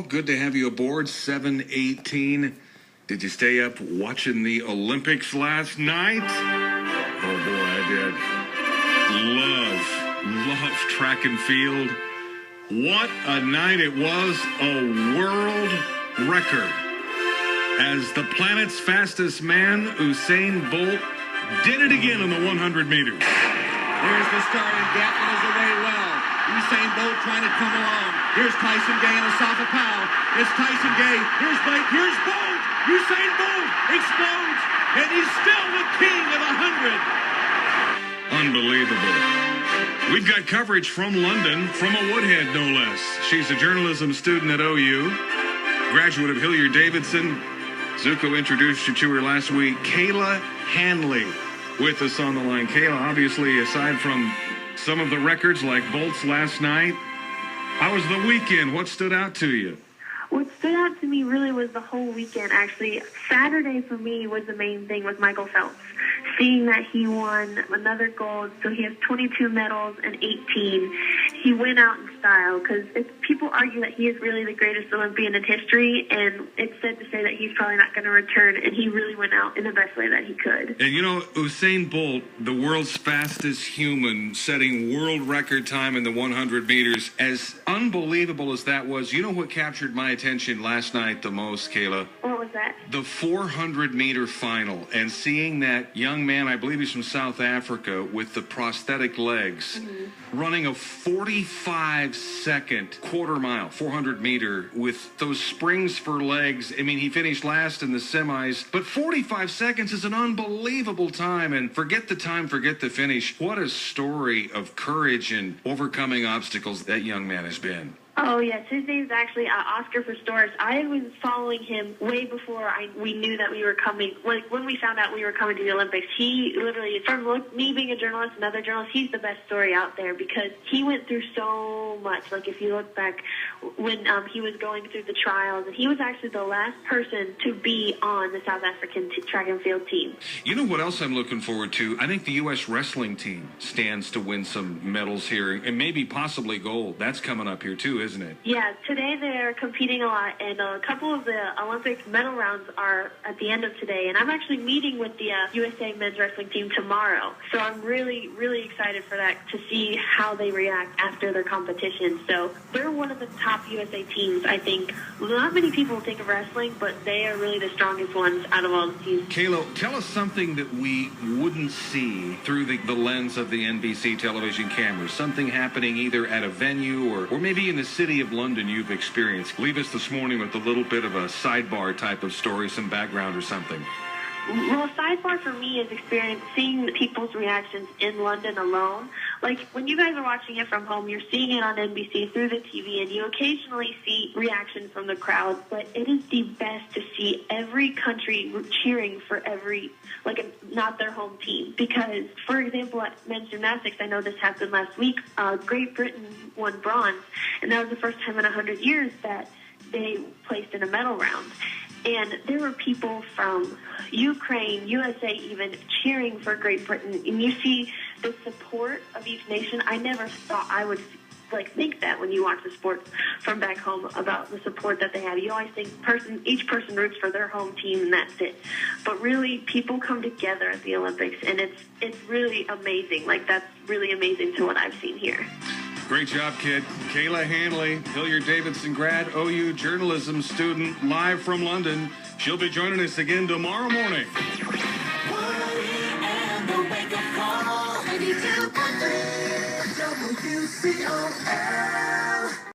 good to have you aboard. 7:18. Did you stay up watching the Olympics last night? Oh boy, I did. Love track and field. What a night it was. A world record. As the planet's fastest man, Usain Bolt, did it again in the 100 meters. There's the start, and Gatlin is away well. Usain Bolt trying to come along. Here's Tyson Gay and Asafa Powell. It's Tyson Gay. Here's Blake. Here's Bolt. Usain Bolt explodes, and he's still the king of the 100. Unbelievable. We've got coverage from London, from a Woodhead, no less. She's a journalism student at OU, graduate of Hilliard-Davidson. Zuko introduced you to her last week. Kayla Hanley with us on the line. Kayla, obviously, aside from some of the records like Bolt's last night, how was the weekend? What stood out to you? What stood out to me really was the whole weekend, actually. Saturday for me was the main thing with Michael Phelps. Seeing that he won another gold, so he has 22 medals and 18. He went out in style because people argue that he is really the greatest Olympian in history, and it's said to say that he's probably not going to return, and he really went out in the best way that he could. And you know, Usain Bolt, the world's fastest human, setting world record time in the 100 meters. As unbelievable as that was, you know what captured my attention last night the most, Kayla? What was that? The 400-meter final, and seeing that young man, I believe he's from South Africa, with the prosthetic legs, running a 45-second quarter mile, 400-meter, with those springs for legs. I mean, he finished last in the semis, but 45 seconds is an unbelievable time, and forget the time, forget the finish. What a story of courage and overcoming obstacles that young man has been. Oh, yes. His name's actually Oscar Pistorius. I was following him way before we knew that we were coming. When we found out we were coming to the Olympics, he literally, from me being a journalist, another journalist, he's the best story out there because he went through so much. Like, if you look back when he was going through the trials, and he was actually the last person to be on the South African track and field team. You know what else I'm looking forward to? I think the U.S. wrestling team stands to win some medals here, and maybe possibly gold. That's coming up here, too, isn't it? Yeah, today they're competing a lot, and a couple of the Olympic medal rounds are at the end of today. And I'm actually meeting with the USA men's wrestling team tomorrow, so I'm really, really excited for that, to see how they react after their competition. So they're one of the top USA teams, I think. Not many people think of wrestling, but they are really the strongest ones out of all the teams. Kayla, tell us something that we wouldn't see through the lens of the NBC television cameras. Something happening either at a venue or maybe in the city of London you've experienced. Leave us this morning with a little bit of a sidebar type of story, some background or something. Well, a sidebar for me is seeing people's reactions in London alone. Like, when you guys are watching it from home, you're seeing it on NBC through the TV, and you occasionally see reactions from the crowd, but it is the best to see every country cheering for not their home team. Because, for example, at men's gymnastics, I know this happened last week, Great Britain won bronze, and that was the first time in 100 years that they placed in a medal round. And there were people from Ukraine, USA even, cheering for Great Britain. And you see the support of each nation. I never thought I would think that when you watch the sports from back home about the support that they have. You always think each person roots for their home team and that's it. But really, people come together at the Olympics, and it's really amazing. That's really amazing to what I've seen here. Great job, kid. Kayla Hanley, Hilliard-Davidson grad, OU journalism student, live from London. She'll be joining us again tomorrow morning. WCOL5.